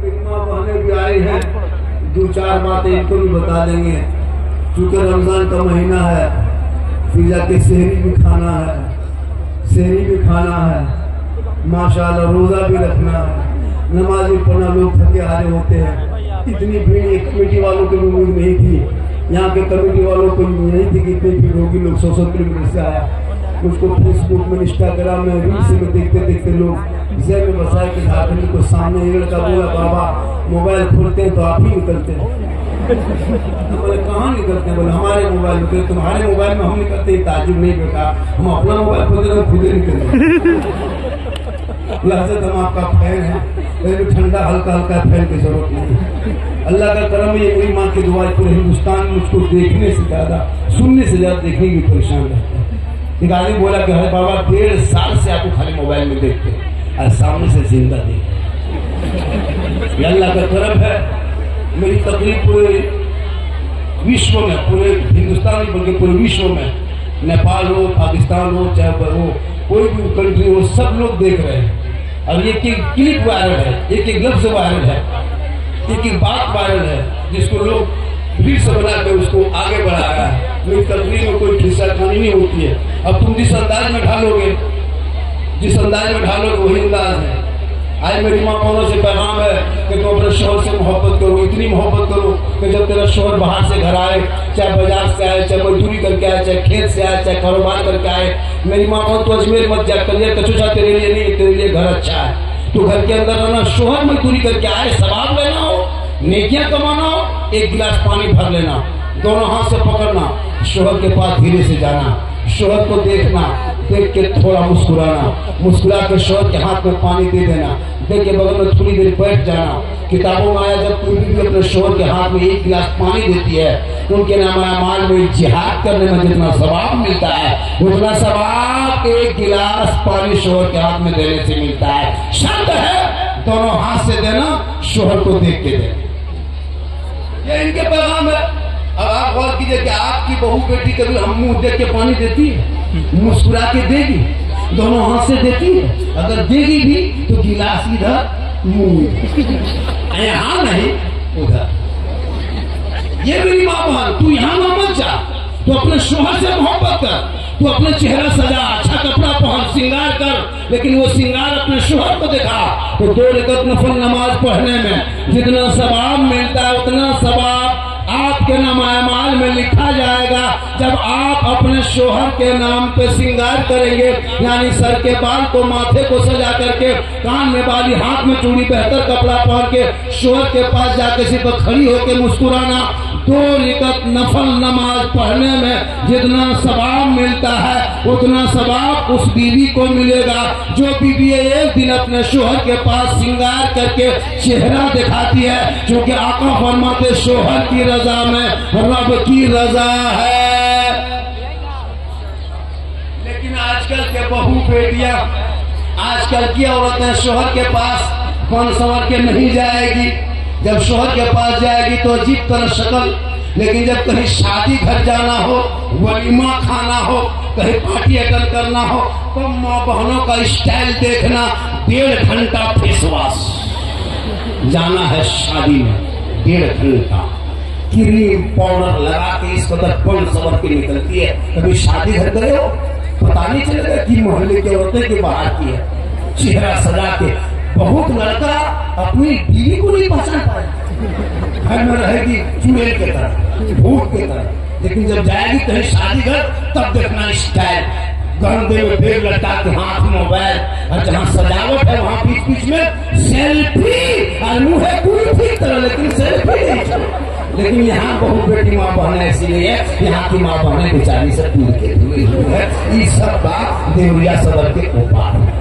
माँ बहनें भी आई हैं, दो चार बातें इनको भी बता देंगे। क्योंकि रमजान का महीना है, फिर जाके सहरी भी खाना है, सहरी भी खाना है, माशाल्लाह रोजा भी रखना है, नमाज भी पढ़ना। लोग थके हारे होते हैं। इतनी भीड़ एक कमेटी वालों की उम्मीद नहीं थी, यहाँ के कमेटी वालों को नहीं थी कि इतनी भीड़ होगी। लोग 100 किलोमीटर से आया। उसको फेसबुक में, इंस्टाग्राम में, रील्स में देखते देखते लोग जय में बसाए कि धार्मिक को सामने ये लड़का बोला, बाबा मोबाइल खोलते हैं तो आप ही निकलते हैं। बोले कहाँ निकलते हैं? बोले हमारे मोबाइल में। तुम्हारे मोबाइल में हम निकलते हैं? ताजुब नहीं बेटा, हम अपना मोबाइल खोलते हैं, खुद ही निकलते। हम आपका फैन है, ठंडा हल्का हल्का फैन की जरूरत नहीं। अल्लाह का करम है, ये मेरी माँ की दुआ। पूरे हिंदुस्तान में मुझको देखने से ज्यादा, सुनने से ज्यादा देखने की परेशान रहता है। एक आदमी बोला कि अरे बाबा 1.5 साल से आपको खाली मोबाइल में देखते और सामने से जिंदा देखते। अल्लाह का करम है। मेरी तकरीब पूरे विश्व में, पूरे हिंदुस्तान में बल्कि पूरे विश्व में, नेपाल हो, पाकिस्तान हो, चाहे वो कोई भी कंट्री हो, सब लोग देख रहे हैं। और एक एक क्लिप वायरल है, एक एक लफ्ज वायरल है, एक एक बात वायरल है, जिसको लोग रील्स बना के उसको आगे बढ़ा रहा है। मेरी तकरीर में कोई खिस्सा खानी नहीं होती है। अब तुम जिस अंदाज में ढालोगे, जिस अंदाज में ढालोगे वही अंदाज है। आज मेरी माँ बहनों से पैगाम है कि तुम अपने शोहर से मोहब्बत करो, इतनी मोहब्बत करो कि जब तेरा शोहर बाहर से घर आए, चाहे बाजार से आए, चाहे मजदूरी करके आए, चाहे खेत से आए, चाहे कारोबार करके आए, मेरी माँ बहन तो अजमेर मत जा, कलिया कचूचा तेरे लिए नहीं, तेरे लिए घर अच्छा है। तो घर के अंदर रहना, शोहर मजदूरी करके आए, सवाब लेना हो, नेकियां कमाना हो, एक गिलास पानी भर लेना, दोनों हाथ से पकड़ना, शोहर के पास धीरे से जाना, शोहर को देखना, देख के थोड़ा मुस्कुराना, मुस्कुरा के शोहर के हाथ में पानी दे देना, देख के बगल में थोड़ी देर बैठ जाना। किताबों में आया जब कोई भी अपने शोहर के हाथ में एक गिलास पानी देती है तो उनके नामाल में जिहाद करने में जितना सवाब मिलता है, उतना सवाब एक गिलास पानी शोहर के हाथ में देने से मिलता है। शर्त है दोनों हाथ से देना, शोहर को देख के देना। ये इनके पैगाम है। अब आप गौर कीजिए कि आपकी बहू बेटी कभी हम मुंह देख के पानी देती है? मुस्कुरा के देगी, दोनों हाथ से देती है। अगर देगी भी तो गिलास इधर, मुंह यहाँ नहीं उधर। ये मेरी माँ बहन, तू यहाँ मत जा, तू अपने शोहर से मोहब्बत कर, तू अपने चेहरा सजा, अच्छा कपड़ा पहन, श्रृंगार कर, लेकिन वो श्रृंगार अपने शोहर को दिखा। तो 2 रकात नफल नमाज पढ़ने में जितना सवाब मिलता है उतना सवाब आपके नामाल में लिखा जाएगा जब आप अपने शोहर के नाम पे श्रृंगार करेंगे। यानी सर के बाल को, माथे को सजा करके, कान में बाली, हाथ में चूड़ी, बेहतर कपड़ा पहन के शोहर के पास जाके सिर्फ खड़ी होकर मुस्कुराना। 2 रकात नफल नमाज पढ़ने में जितना सवाब मिलता है उतना सवाब उस बीवी को मिलेगा जो बीवी एक दिन अपने शोहर के पास श्रृंगार करके चेहरा दिखाती है। क्योंकि आका फरमाते शोहर की रजा में रब की रजा है। लेकिन आजकल के बहू बेटियां, आजकल की औरतें शोहर के पास कौन संवर के नहीं जाएगी। जब शोहर के पास जाएगी तो अजीब तरह शक्ल, लेकिन जब कहीं शादी घर जाना हो, वलीमा खाना हो, कहीं पार्टी अटेंड करना हो तो माँ बहनों का स्टाइल देखना। 1.5 घंटा फेस वॉश, जाना है शादी में 1.5 घंटा, क्रीम पाउडर लगा के इस कदर पन सवर के निकलती है। कभी शादी घर गए हो, पता नहीं चलेगा कि मोहल्ले के औरतें के बाहर की है, चेहरा सजा के। बहुत लड़का अपनी बीवी को नहीं पहचान पाए, घर में रहेगी चुड़ैल के तरह, भूत के तरह, लेकिन जब जाएगी कहीं शादी घर तब देखना स्टाइल, गंदे में बेग लटका के, हाथ में मोबाइल, और जहाँ सजावट है वहाँ बीच बीच में सेल्फी, और मुँह है पूरी तरह लेकिन सेल्फी नहीं। लेकिन यहाँ बहुत बेटी माँ बहन इसीलिए यहाँ की माँ बहन बेचारी से दूर के हुई है। ये सब बात देवरिया सदर के ऊपर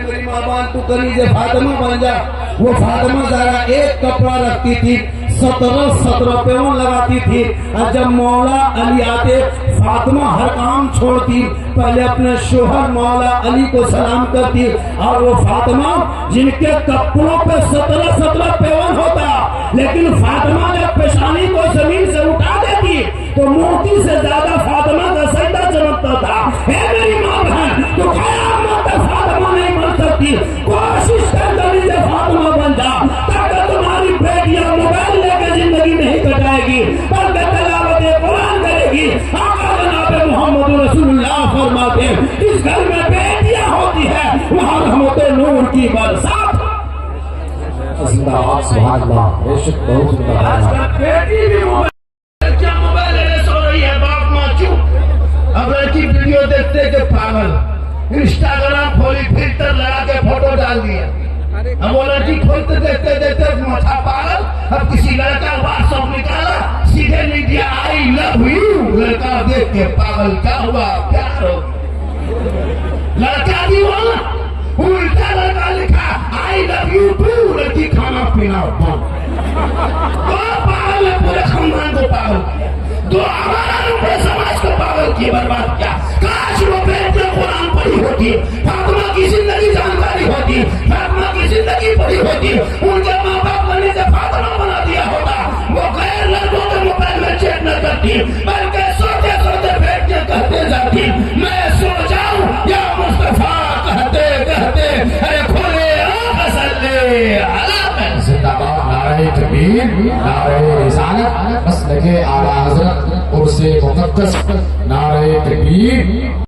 मेरी माँ बहन तू करी जे फातिमा बन जा। वो फातिमा जरा एक कपड़ा रखती थी, 17 पेवन लगाती थी। और जब मौला अली आते फातिमा हर काम छोड़ती, पहले अपने शोहर मौला अली को सलाम करती। और वो फातिमा जिनके कपड़ों पे 17 पेवन होता, लेकिन फातिमा जब पेशानी को जमीन से उठा देती तो मोती से ज्यादा फातिमा का सजदा चमकता था। हे मेरी माँ बहन, तो ख्यामत फातिमा रहमत नूर की बरसात। जिंदाबाद सुभान अल्लाह, बेशक बहुत जिंदाबाद। आजकल बेटी भी मोबाइल लेने सो रही है, बाप माँ चुप। अब लड़की वीडियो देखते के पागल इंस्टाग्राम खोली, फिल्टर लगा के फोटो डाल दिया। अब वो लड़की खोलते देखते देखते माथा पागल। अब किसी लड़का व्हाट्सएप निकाला, सीधे लिख दिया आई लव यू। लड़का देख के पागल, क्या हुआ, प्यार हो। लड़का भी बोला, उल्टा लड़का लिखा आई लव यू टू। लड़की खाना पीना बंद। तो पागल है, पूरे खानदान को पागल, तो हमारा पूरे समाज को पागल किए, बर्बाद किया। काश वो बेटे कुरान पढ़ी होती, फातिमा की जिंदगी जानकारी होती, फातिमा की जिंदगी पढ़ी होती, उनके माँ बाप ने से फातिमा बना दिया होता। वो गैर लड़कों के मोबाइल में चेक न करती, बल्कि सोते सोते बैठ के कहते जाती मैं सो जाऊं या मुस्तफा कहते कहते अरे खोले जिंदाबाद नारे तकबीर, नारे रिसालत, मसलके आला हज़रत, उर्से मुक़द्दस, नारे तकबीर।